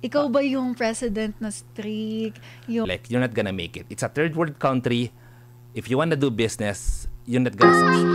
Ikaw ba yung president na strict? Yung... Like, you're not gonna make it. It's a third world country. If you wanna do business, you're not gonna succeed.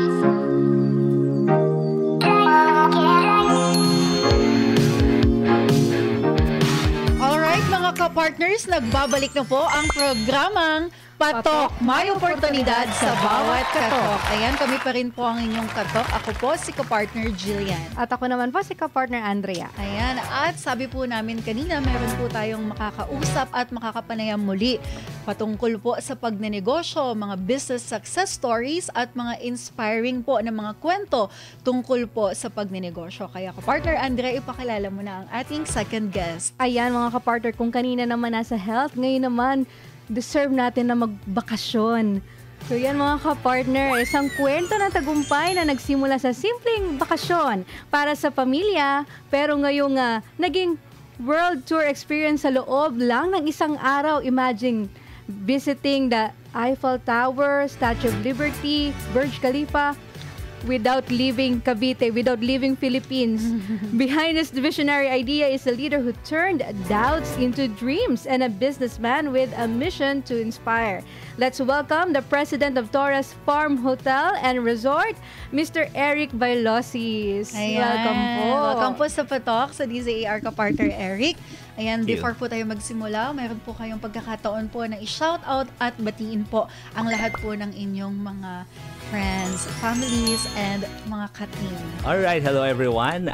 Alright mga ka-partners, nagbabalik na po ang programang Patok, may oportunidad sa bawat katok. Ayan, kami pa rin po ang inyong katok. Ako po si ka-partner Jillian. At ako naman po si ka-partner Andrea. Ayan, at sabi po namin kanina, meron po tayong makakausap at makakapanayam muli patungkol po sa pagnenegosyo, mga business success stories at mga inspiring po na mga kwento tungkol po sa pagnenegosyo. Kaya ka-partner Andrea, ipakilala mo na ang ating second guest. Ayan mga ka-partner, kung kanina naman nasa health, ngayon naman deserve natin na magbakasyon. So yan mga ka-partner, isang kwento ng tagumpay na nagsimula sa simpleng bakasyon para sa pamilya, pero ngayong naging world tour experience sa loob lang ng isang araw. Imagine visiting the Eiffel Tower, Statue of Liberty, Burj Khalifa, without leaving Cavite, without leaving Philippines. Behind this visionary idea is a leader who turned doubts into dreams and a businessman with a mission to inspire. Let's welcome the president of Torres Farm Hotel and Resort, Mr. Eric Bailosis. Ayan. Welcome po. Welcome po sa Patok, sa DZAR ka-partner Eric. Ayan, Thank you. before po tayo magsimula, mayroon po kayong pagkakataon po na i-shout out at batiin po ang lahat po ng inyong mga friends, families, and mga ka-team. Alright, hello everyone.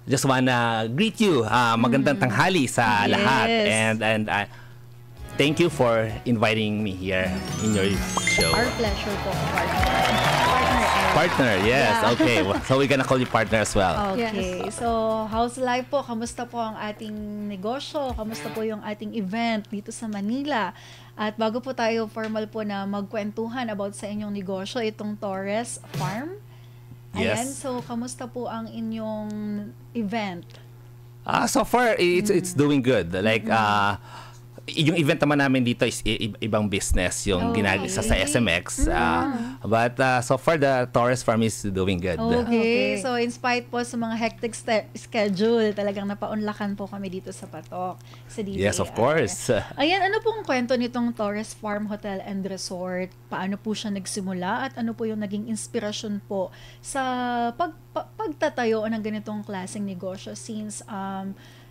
Just wanna greet you. Magandang tanghali sa Yes. lahat. And thank you for inviting me here in your show. Our pleasure po, partner. Partner Eric. Partner, yes. Yeah. Okay. So we're gonna call you partner as well. Okay. So, how's life po? Kamusta po ang ating negosyo? Kamusta po yung ating event dito sa Manila? At bago po tayo formal po na magkwentuhan about sa inyong negosyo, itong Torres Farm. Ayan, Yes. so kamusta po ang inyong event? So far, it's doing good. Like, yung event naman namin dito is ibang business, yung ginagawa sa SMX. But so far, the Torres Farm is doing good. Okay. So, in spite po sa mga hectic schedule, talagang napaunlakan po kami dito sa Patok, sa DZAR. Yes, of course. Ayan, ano pong kwento nitong Torres Farm Hotel and Resort? Paano po siya nagsimula at ano po yung naging inspirasyon po sa pagtatayo ng ganitong klaseng negosyo since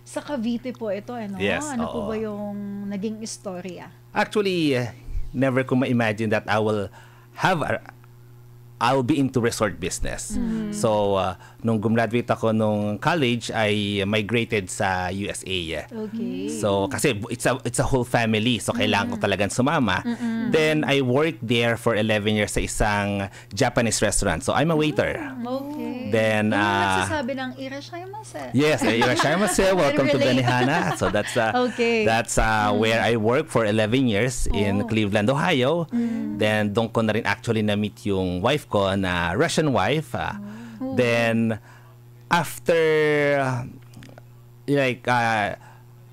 sa Cavite po ito, ano? Yes, Ano po oo. ba yung naging istorya? Actually, never ko ma-imagine that I'll be into resort business. So, nung gumraduate ako nung college, I migrated sa USA. Okay. So, kasi it's a whole family. So, kailangan ko talagang sumama. Then, I worked there for 11 years sa isang Japanese restaurant. So, I'm a waiter. Okay. Then, Yung nagsasabi ng irashaimase. yes, irashaimase. Welcome to relate. Benihana. So, that's Okay. that's where I worked for 11 years in Cleveland, Ohio. Then, doon ko na rin actually na-meet yung wife ko na Russian wife. Then, after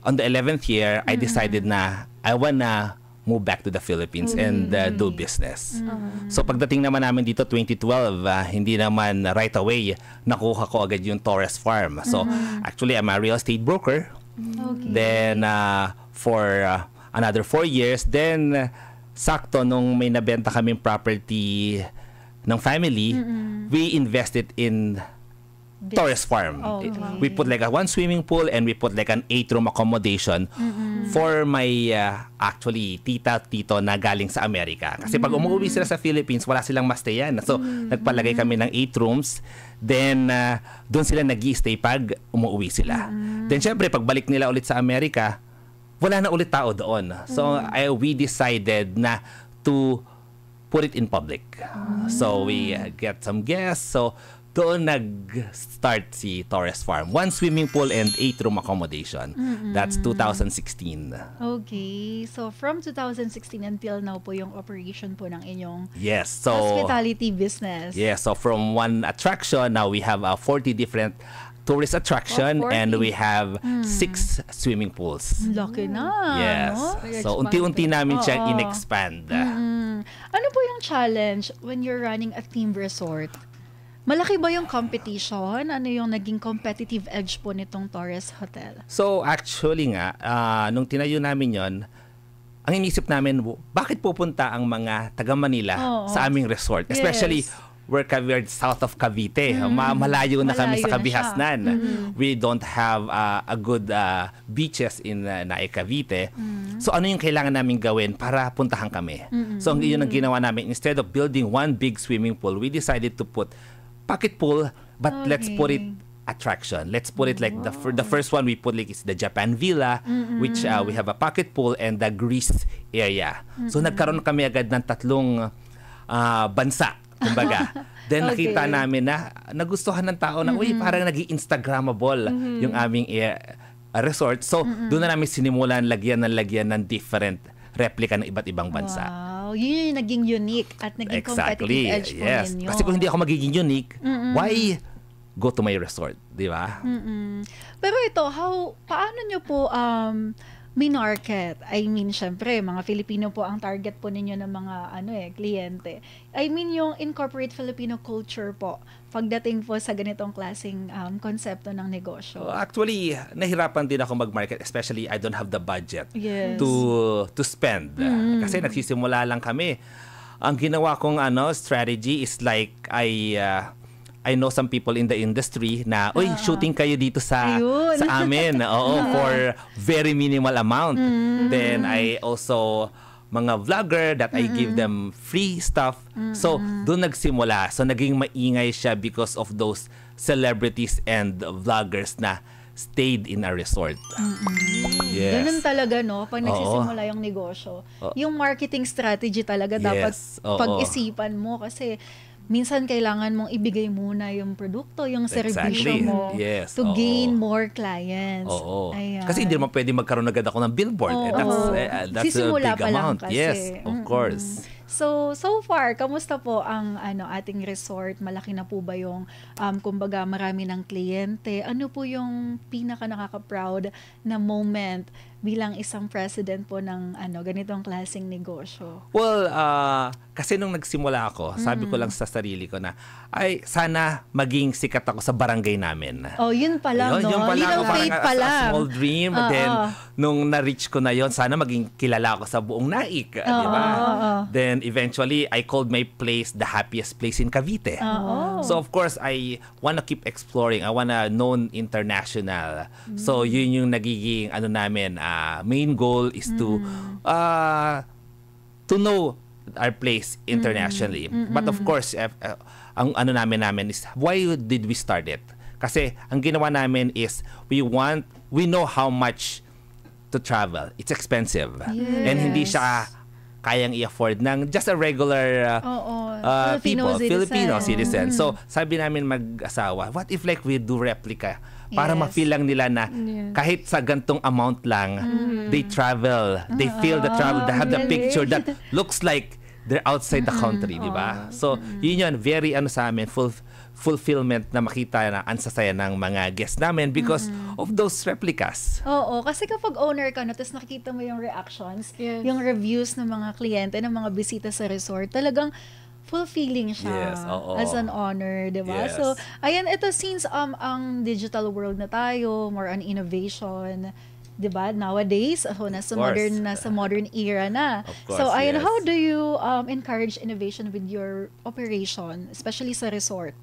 on the 11th year, I decided na I wanna move back to the Philippines and do business. So pagdating naman namin dito 2012, hindi naman right away nakuha ko agad yung Torres Farm. So actually I'm a real estate broker. Okay. Then for another 4 years, then sakto nung may nabenta kaming property ng family, we invested in Torres Farm. Okay. We put like one swimming pool and we put like an 8-room accommodation for my actually tito na galing sa Amerika. Kasi pag umuwi sila sa Philippines, wala silang mastayan. So, nagpalagay kami ng 8 rooms. Then, doon sila nag-i-stay pag umuwi sila. Then, syempre, pagbalik nila ulit sa Amerika, wala na ulit tao doon. So, we decided na to put it in public. So, we get some guests. So, doon nag-start si Torres Farm. 1 swimming pool and 8-room accommodation. That's 2016. Okay. So, from 2016 until now po yung operation po ng inyong Yes. So, hospitality business. yeah, so from one attraction, now we have 40 different tourist attraction 40. and we have 6 swimming pools. Laki na, Yes. no? So, unti-unti namin siyang in-expand. Ano po yung challenge when you're running a team resort? Malaki ba yung competition? Ano yung naging competitive edge po nitong Torres Hotel? So actually nga, nung tinayo namin yon, ang inisip namin, bakit pupunta ang mga taga Manila sa aming resort? Especially, we're south of Cavite. Malayo na kami sa Kabihasnan. We don't have a good beaches in Nae Cavite. So ano yung kailangan namin gawin para puntahan kami? So yun ang ginawa namin. Instead of building one big swimming pool, we decided to put pocket pool, but let's put it attraction. Let's put it like the first one we put like is the Japan Villa, which we have a pocket pool and the Greece area. So nagkaroon kami agad ng 3 bansa, kumbaga. Then nakita namin na nagustuhan ng tao na parang naging Instagrammable yung aming resort. So doon na namin sinimulan lagyan ng different replica ng iba't ibang bansa. Wow, yun yung naging unique at naging competitive edge po ninyo. Kasi kung hindi ako magiging unique, why go to my resort, di ba? Pero ito, paano nyo po minarket? I mean, syempre, mga Filipino po ang target po ninyo ng mga kliyente. I mean, yung incorporate Filipino culture po pagdating po sa ganitong klaseng konsepto ng negosyo. Actually, nahirapan din ako mag-market, especially I don't have the budget to spend. Kasi nagsisimula lang kami. Ang ginawa kong strategy is like I know some people in the industry na, shooting kayo dito sa amin. For very minimal amount. Then I also, mga vlogger that I give them free stuff. So, doon nagsimula. So, naging maingay siya because of those celebrities and vloggers na stayed in a resort. Yes. Ganun talaga, no? Pag nagsisimula yung negosyo. Yung marketing strategy talaga dapat pag-isipan mo kasi minsan kailangan mong ibigay muna yung produkto, yung serbisyo mo to gain more clients. Kasi hindi naman pwede magkaroon agad ako ng billboard. That's a big amount. Kasi. Yes, of course. So far, kamusta po ang ating resort? Malaki na po ba yung kumbaga marami ng kliyente? Ano po yung pinaka nakaka-proud na moment bilang isang president po ng ganitong klaseng negosyo? Well, kasi nung nagsimula ako, sabi ko lang sa sarili ko na, sana maging sikat ako sa barangay namin. Yun pa lang, no? Yun pa lang, Little faith pa lang. A small dream. Then, nung na-reach ko na yon, sana maging kilala ako sa buong Naik. Di ba? Then, eventually, I called my place the happiest place in Cavite. So, of course, I wanna keep exploring. I wanna known international. So, yun yung nagiging, namin, main goal is to know our place internationally. But of course, ang namin is why did we start it? Kasi ang ginawa namin is we know how much to travel. It's expensive. And hindi siya kayang i-afford ng just a regular Filipino citizen. So, sabi namin mag-asawa, what if like we do replica? Para ma-feel lang nila na kahit sa gantong amount lang, they travel, they feel the travel, they have the picture that looks like they're outside the country, di ba? So, yun very sa amin, fulfillment na makita na ang sasaya ng mga guests namin because of those replicas. Kasi kapag owner ka tapos nakikita mo yung reactions, yung reviews ng mga kliyente, ng mga bisita sa resort, talagang fulfilling siya as an honor, di ba? So, ayan, ito since ang digital world na tayo, more on innovation, di ba? Nowadays, nasa modern era na. Course, so, ayan, how do you encourage innovation with your operation, especially sa resort?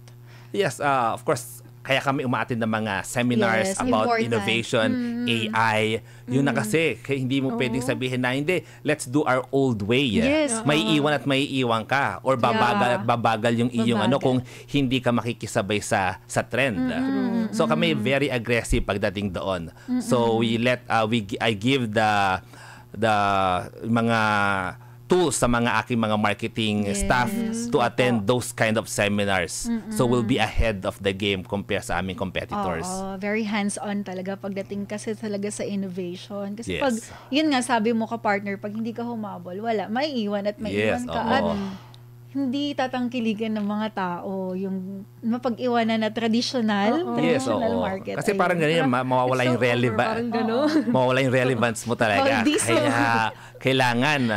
Yes, of course, kaya kami umaattend ng mga seminars about innovation, AI. Yun na kasi, hindi mo pwedeng sabihin na, hindi, let's do our old way. May iwan at may iwan ka. Or babagal at babagal yung iyong kung hindi ka makikisabay sa trend. So kami very aggressive pagdating doon. So I give the mga tools sa mga aking mga marketing staff to attend those kind of seminars. So we'll be ahead of the game compared sa aming competitors. Very hands-on talaga pagdating kasi talaga sa innovation. Kasi pag, yun nga sabi mo ka-partner, pag hindi ka humabol, wala, may iwan at may iwan ka. At hindi tatangkiligan ng mga tao yung mapag-iwanan na traditional market. Kasi parang ganyan, mawawala yung mawawala yung relevance mo talaga. Kaya kailangan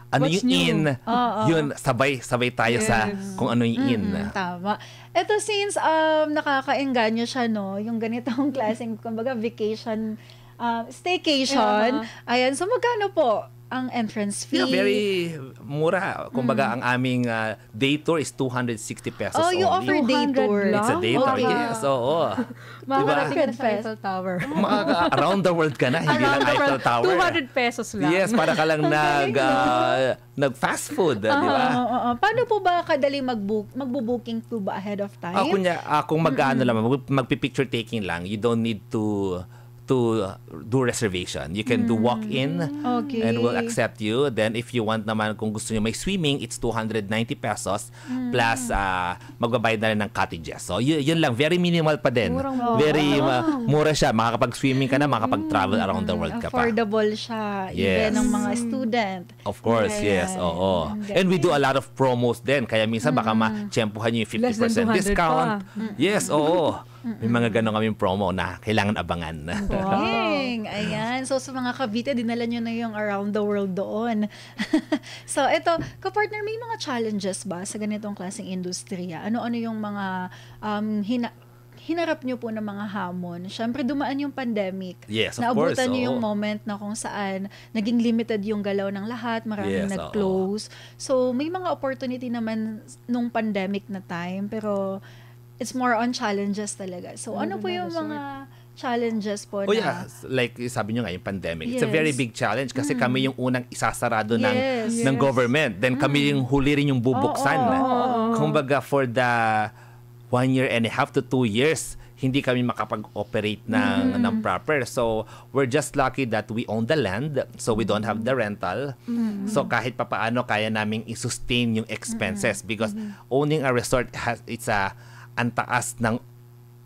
ano What's yung in, new? yun, sabay tayo sa kung ano yung in. Tama. Ito since nakakaengganyo siya, no, yung ganitong klaseng, kumbaga, vacation, staycation. Ayan, so magkano po ang entrance fee? Yeah, very mura. Kumbaga, ang aming day tour is 260 pesos Oh, you only. offer day 200 tour. lang? It's a day tour, Okay. yes. Oo. Makakarating ka na sa Fest. Eiffel Tower. Around the world ka na, hindi lang Eiffel Tower. 200 pesos lang. Yes, para ka lang nag-fast food, di ba? Paano po ba kadali magbo-booking po ba ahead of time? Kung mag-ano lang, magpi-picture taking lang, you don't need to do reservation. You can do walk-in Okay. and we'll accept you. Then if you want naman, kung gusto niyo may swimming, it's 290 pesos plus magbabayad na rin ng cottages. So yun lang, very minimal pa din. Murang-mura. Very mura siya. Makakapag-swimming ka na, makakapag-travel around the world ka pa. Affordable siya, Yes. even ng mga student. Of course, yes. Oo. Ang And we do a lot of promos din. Kaya minsan baka ma-tsempuhan nyo yung 50% Less than 200 discount. pa. Yes, oo. May mga ganun kaming promo na kailangan abangan. Dang! Ayan. So, sa mga Cavite, dinala nyo na yung around the world doon. So, ito, kapartner, may mga challenges ba sa ganitong klaseng industriya? Ano-ano yung mga hinarap nyo po ng mga hamon? Siyempre, dumaan yung pandemic. Yes, of course. Naabutan nyo yung oo. moment na kung saan naging limited yung galaw ng lahat, maraming Yes, nag-close. So, may mga opportunity naman nung pandemic na time, pero it's more on challenges talaga. So, ano po yung mga challenges po Oh na... yeah, like sabi nyo nga, yung pandemic. It's a very Yes. big challenge kasi kami yung unang isasarado Yes. ng government. Then kami yung huli rin yung bubuksan. Kumbaga for the 1 year and a half to 2 years, hindi kami makapag-operate ng proper. So, we're just lucky that we own the land, so we don't have the rental. So, kahit papaano, kaya naming i-sustain yung expenses because owning a resort it's ang taas ng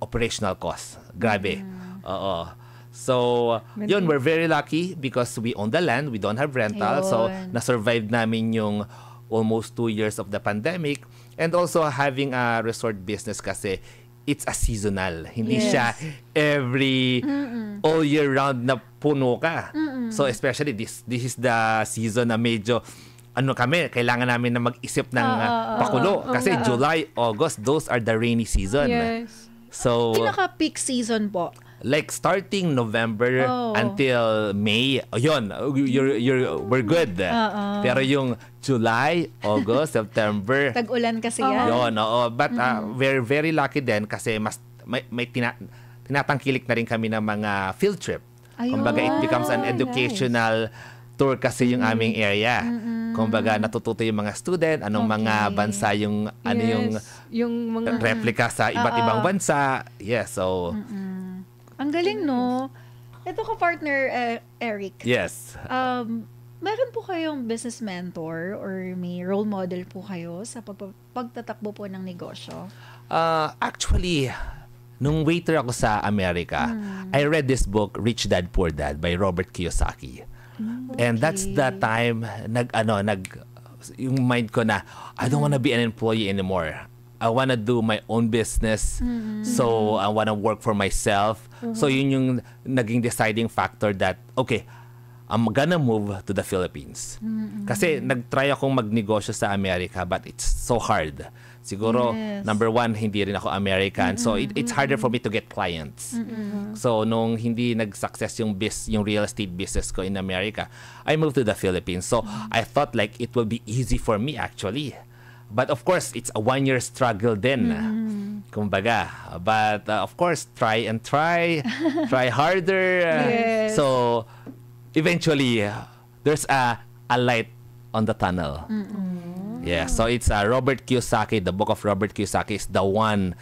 operational cost. Grabe. Oo. So, yun, we're very lucky because we own the land, we don't have rental. So, Ayun. na-survive namin yung almost 2 years of the pandemic. And also, having a resort business kasi, it's a seasonal. Hindi Yes. siya all year round na puno ka. So, especially this is the season na medyo kailangan namin na mag-isip ng pakulo. Kasi July, August, those are the rainy season. Yes. So, Pinaka-peak season po. like starting November until May, yun, we're good. Pero yung July, August, September, Tag-ulan kasi yan. yun, oo. But we're very lucky din kasi may tinatangkilik na rin kami ng mga field trip. Ayun. Kumbaga, it becomes an educational tour kasi yung aming area. Kumbaga, natututo yung mga student, anong mga bansa yung, yung mga replica sa iba't ibang bansa. Yes, so, Ang galing, no? Ito ka partner, Eric. yes. Meron po kayong business mentor or may role model po kayo sa pagtatakbo po ng negosyo? Actually, nung waiter ako sa Amerika, I read this book, Rich Dad, Poor Dad by Robert Kiyosaki. And that's the time yung mind ko na I don't wanna be an employee anymore. I wanna do my own business. So I wanna work for myself. So yun yung naging deciding factor that okay, I'm gonna move to the Philippines. Kasi nagtry akong magnegosyo sa Amerika but it's so hard. Siguro, Yes. number one, hindi rin ako American. So, it's harder for me to get clients. So, nung hindi nag-success yung real estate business ko in America, I moved to the Philippines. So, I thought like it will be easy for me actually. But of course, it's a 1-year struggle din. Kumbaga. But of course, try harder. Yes. So, eventually, there's a light on the tunnel. Yeah, so it's Robert Kiyosaki. The book of Robert Kiyosaki is the one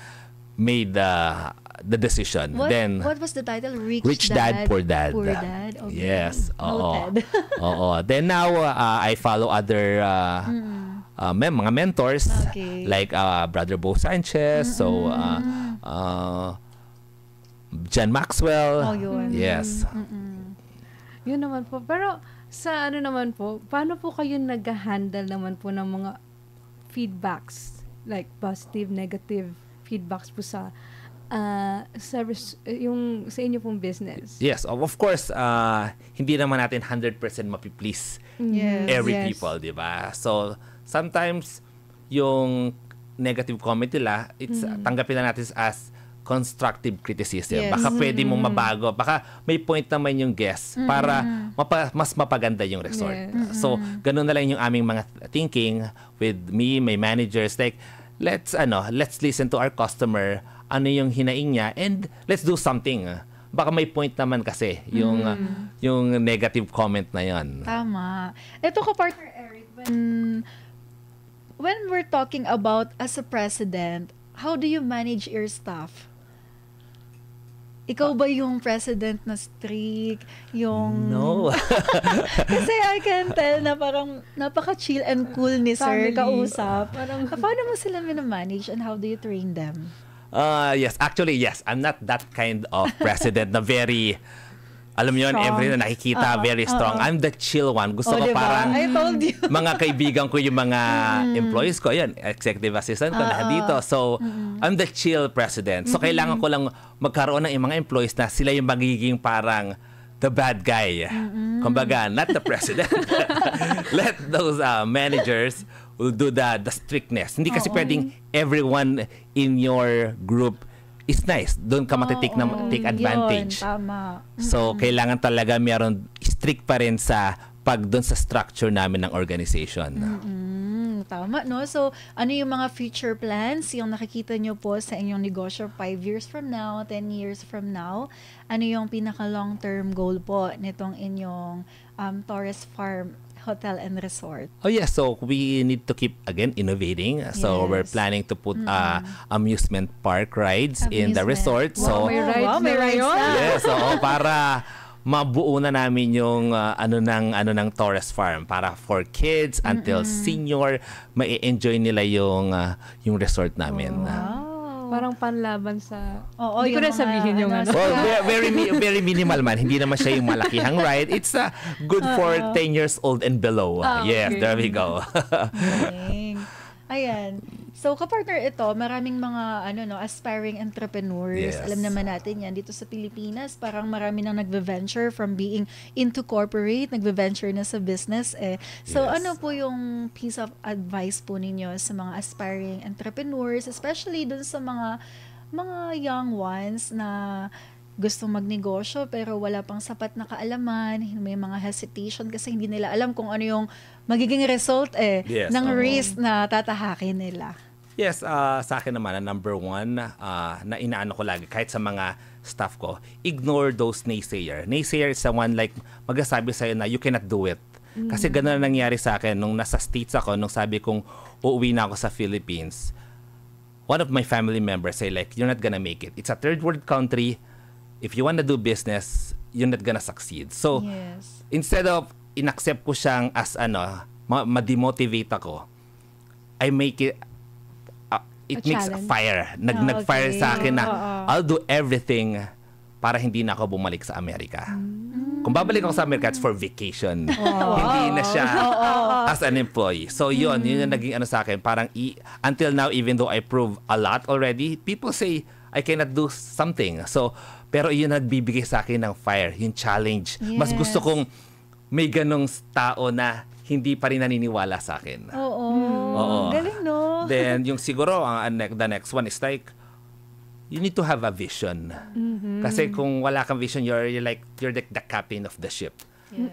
made the decision. What was the title? Rich Dad, Poor Dad. Poor Dad. Okay. Yes. Oo. Noted. Oo. Then now, I follow other mga mentors Okay. like Brother Bo Sanchez. So, John Maxwell. Oh, yun. Yes. Yun naman po. Pero sa naman po, paano po kayo nag-handle naman po ng mga feedbacks? Like positive, negative feedbacks po sa yung sa inyo pong business? Yes, of course, hindi naman natin 100% mapiplease Yes. every Yes. people, di ba? So, sometimes, yung negative comment nila, tanggapin na natin as constructive criticism. Yes. Baka pwede mong mabago. Baka may point naman yung guest para mas mapaganda yung resort. Yes. So, ganun na lang yung aming mga thinking with me, my managers. Like, let's listen to our customer, ano yung hinaing niya, and let's do something. Baka may point naman kasi yung negative comment na yon. Tama. Ito ka, partner Eric, when we're talking about as a president, how do you manage your staff? Ikaw ba yung president na strict? Yung... No. Kasi I can tell na parang napaka-chill and cool ni Sir Family. kausap. Parang- Paano mo sila manage and how do you train them? Yes. Actually, yes. I'm not that kind of president na very, alam mo yun, Strong. every na nakikita, very strong. I'm the chill one. Gusto ko diba? parang I told you. mga kaibigan ko yung mga employees ko. Yun, executive assistant ko nandito. So, I'm the chill president. So, kailangan ko lang magkaroon ng mga employees na sila yung magiging parang the bad guy. Kumbaga, not the president. Let those managers will do the strictness. Hindi kasi pwedeng everyone in your group is nice. Doon ka take advantage. Yun, tama. So, kailangan talaga meron strict pa rin sa doon sa structure namin ng organization. Tama, no? So, ano yung mga future plans yung nakikita nyo po sa inyong negosyo 5 years from now, 10 years from now? Ano yung pinaka long-term goal po nitong inyong Torres Farm Hotel and Resort? Oh yeah, so we need to keep again innovating. So we're Yes. planning to put amusement park rides in the Amusement. resort. So May rides may na rides ngayon. na. yes, so para mabuo na namin yung ano ng Torres Farm para for kids until senior mai-enjoy nila yung resort namin. Wow. Parang panlaban sa... Oo, Hindi ko yung na mga, sabihin yung ano, ano. Well, very minimal man. Hindi naman siya yung malakihang ride. It's good for 10 years old and below. Yes, okay. there we go. Galing. Ayan. So, kapartner ito, maraming mga aspiring entrepreneurs. Yes. Alam naman natin yan. Dito sa Pilipinas, parang marami nang nagve-venture from being into corporate, nagve-venture na sa business. So, Yes. ano po yung piece of advice po ninyo sa mga aspiring entrepreneurs, especially dun sa mga young ones na gusto magnegosyo pero wala pang sapat na kaalaman, may mga hesitation kasi hindi nila alam kung ano yung magiging result Yes, ng oo. risk na tatahakin nila. Yes, sa akin naman, number one, na inaano ko lagi, kahit sa mga staff ko, ignore those naysayer. Naysayer is someone like, magsasabi sa'yo na you cannot do it. Kasi gano'n na nangyari sa akin nung nasa States ako, nung sabi kong uuwi na ako sa Philippines. One of my family members say like, you're not gonna make it. It's a third world country. If you wanna do business, you're not gonna succeed. So, Yes. instead of inaccept ko siyang as ma-demotivate ako, I make it it A makes challenge. fire. Ah, Nag-fire okay. sa akin na Oo. I'll do everything para hindi na ako bumalik sa Amerika. Kung babalik ako sa Amerika, it's for vacation. Hindi na siya as an employee. So yun yung naging sa akin. Parang until now, even though I prove a lot already, people say I cannot do something. So, pero yun nagbibigay sa akin ng fire, yung challenge. Mas gusto Yes. kong may ganong tao na hindi pa rin naniniwala sa akin. Oo. Oo. Galing, no? Then, yung siguro, the next one is like, you need to have a vision. Kasi kung wala kang vision, you're the captain of the ship.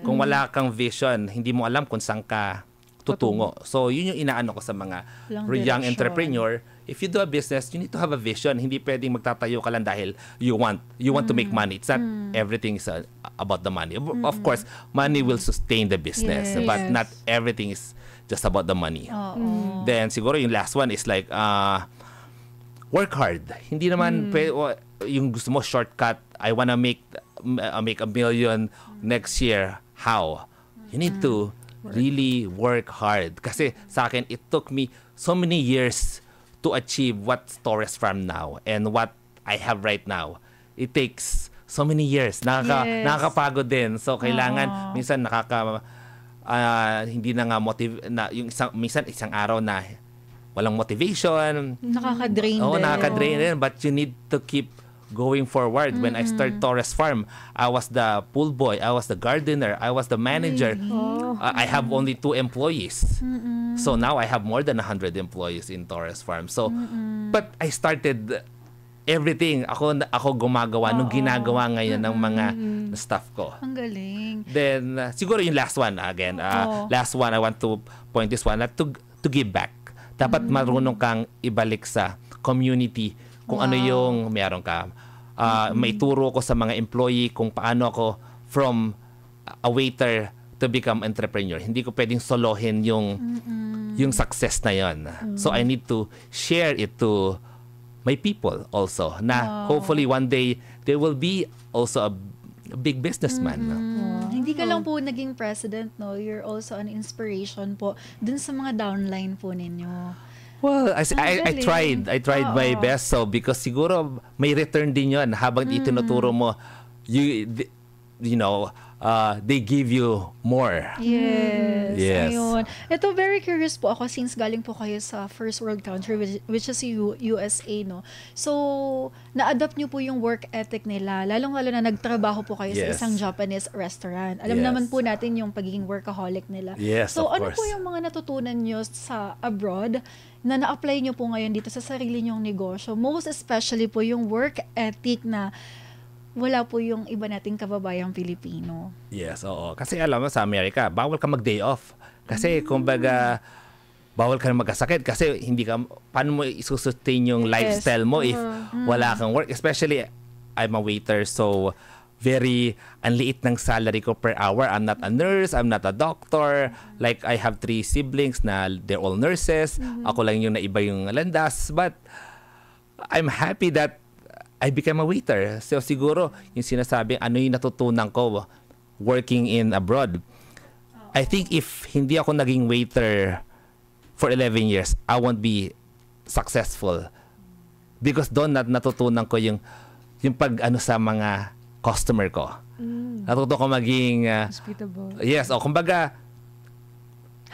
Kung wala kang vision, hindi mo alam kung saan ka tutungo. So, yun yung inaano ko sa mga Walang young direksyon. entrepreneur. If you do a business, you need to have a vision. Hindi pwedeng magtatayo ka lang dahil you want to make money. It's not everything is about the money. Of course, money will sustain the business, Yes. but not everything is just about the money. Oo. Then siguro yung last one is like work hard. Hindi naman yung gusto mo shortcut. I wanna make a million next year. How? You need to really work hard. Kasi sa akin, it took me so many years to achieve what Torres Farm now and what I have right now. It takes so many years. Yes. Nakakapagod din. So kailangan minsan hindi na nga minsan isang araw na walang motivation. Nakaka-drain Oo, din. nakaka-drain din. But you need to keep going forward. When I started Torres Farm, I was the pool boy, I was the gardener, I was the manager. I have only 2 employees. So now I have more than 100 employees in Torres Farm. So, but I started everything. Ako gumagawa nung ginagawa ngayon ng mga staff ko. Ang galing. Then, siguro yung last one again. Last one, I want to point this one, to give back. Dapat marunong kang ibalik sa community kung ano yung meron ka. May turo ko sa mga employee kung paano ako from a waiter to become entrepreneur. Hindi ko pwedeng solohin yung success na yon. So I need to share it to my people also. Na hopefully one day they will be also a big businessman. Hindi ka lang po naging president, no? You're also an inspiration po dun sa mga downline po ninyo. Well, I tried my Oo. best, so because siguro may return din 'yon habang itinuturo mo, they give you more. Yes. Ayun. Ito, very curious po ako since galing po kayo sa first world country which is USA, no? So, na-adapt niyo po yung work ethic nila, lalong-lalo na nagtrabaho po kayo sa Yes. isang Japanese restaurant. Alam Yes. naman po natin yung pagiging workaholic nila. Yes, so, of ano po course. yung mga natutunan niyo sa abroad na na-apply niyo po ngayon dito sa sarili niyong negosyo? Most especially po yung work ethic na wala po yung iba nating kababayang Pilipino. Yes, oo. Kasi alam mo sa Amerika, bawal ka mag-day off. Kasi kumbaga bawal ka na magkasakit kasi hindi ka paano mo i-sustain yung lifestyle mo if wala kang work. Especially I'm a waiter, so very anliit ng salary ko per hour. I'm not a nurse, I'm not a doctor. Like I have 3 siblings na they're all nurses. Ako lang yung naiba yung landas, but I'm happy that I became a waiter. So siguro yung sinasabing ano yung natutunan ko working in abroad. I think if hindi ako naging waiter for 11 years, I won't be successful. Because doon natutunan ko yung pag ano sa mga customer ko. Natutunan ko maging Hospitable. yes, o kumbaga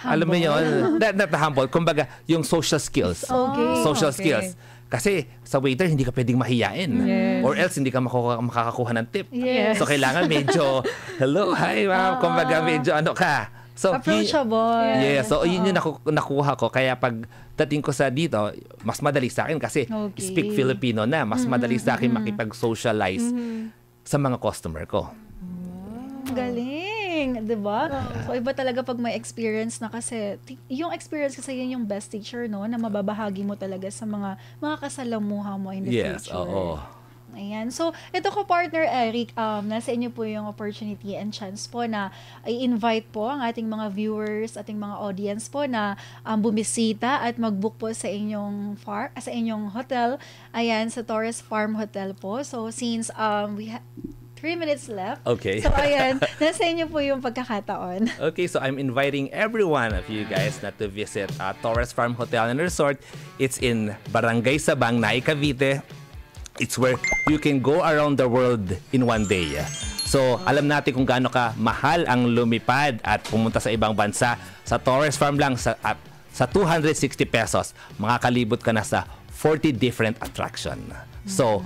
alam mo yun, not humble, kumbaga yung social skills. Okay. Social okay. skills. Kasi sa waiter, hindi ka pwedeng mahiyain. Yes. Or else, hindi ka makakakuha ng tip. Yes. So, kailangan medyo, hello, hi, ma'am. Kumbaga, medyo ano ka. So, Approachable. yes. So, yun yung nakuha ko. Kaya pag dating ko sa dito, mas madali sa akin kasi Okay. speak Filipino na. Mas madali sa akin makipag-socialize sa mga customer ko. Galing, 'di ba? So iba talaga pag may experience na kasi yung experience kasi yun yung best teacher, no, na mababahagi mo talaga sa mga kasalamuha mo in the Yes, future. oo. Ayan. So, ito ko partner Eric, nasa inyo po yung opportunity and chance po na i-invite po ang ating mga viewers, ating mga audience po na bumisita at mag-book po sa inyong sa inyong hotel. Ayan, sa Torres Farm Hotel po. So, since we 3 minutes left. Okay. So, ayan, nasa inyo po yung pagkakataon. Okay, so I'm inviting every one of you guys na to visit Torres Farm Hotel and Resort. It's in Barangay Sabang, Naay, Cavite. It's where you can go around the world in one day. So, alam natin kung gaano ka mahal ang lumipad at pumunta sa ibang bansa. Sa Torres Farm lang, sa 260 pesos, makakalibot ka na sa 40 different attraction. So,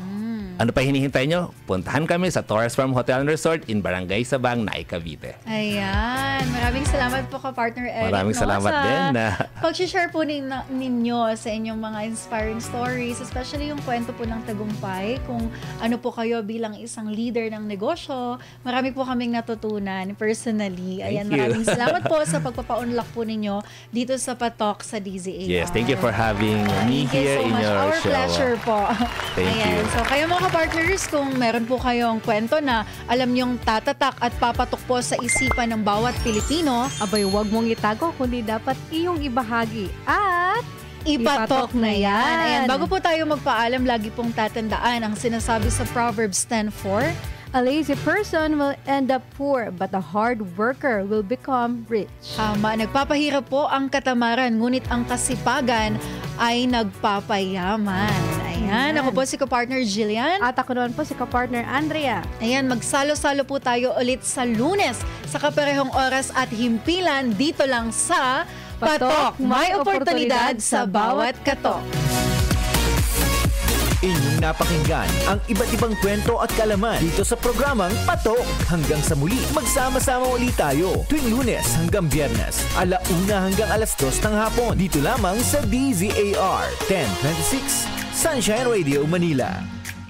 ano pa hinihintay nyo? Puntahan kami sa Torres Farm Hotel and Resort in Barangay Sabang, Naay, Cavite. Ayan. Maraming salamat po ka partner Eric. Maraming salamat din. Pag-share po ninyo sa inyong mga inspiring stories, especially yung kwento po ng tagumpay, kung ano po kayo bilang isang leader ng negosyo. Marami po kaming natutunan personally. Ayan, Thank you. maraming salamat po sa pagpapa-unlock po ninyo dito sa Patok sa DZAR. Yes, thank you for having me Thank here you so in much. your Our show. pleasure po. Thank Ayan. you. So, kayo mga partners, kung meron po kayong kwento na alam nyong tatatak at papatok po sa isipan ng bawat Pilipino, Abay, wag mong itago, kundi dapat iyong ibahagi. At ipatok na yan. yan. Ayan, bago po tayo magpaalam, lagi pong tatandaan ang sinasabi sa Proverbs 10:4. a lazy person will end up poor, but a hard worker will become rich. Tama, nagpapahirap po ang katamaran, ngunit ang kasipagan ay nagpapayaman. Ayan, ako po si ka-partner Jillian. At ako naman po si ka-partner Andrea. Ayan, magsalo-salo po tayo ulit sa Lunes sa kaparehong oras at himpilan dito lang sa Patok, may oportunidad sa bawat katok. Inyong napakinggan ang iba't ibang kwento at kalaman dito sa programang Patok. Hanggang sa muli, magsama-sama ulit tayo tuwing Lunes hanggang Biyernes, 1:00 hanggang 2:00 ng hapon. Dito lamang sa DZAR 1026 Sunshine Radio Manila.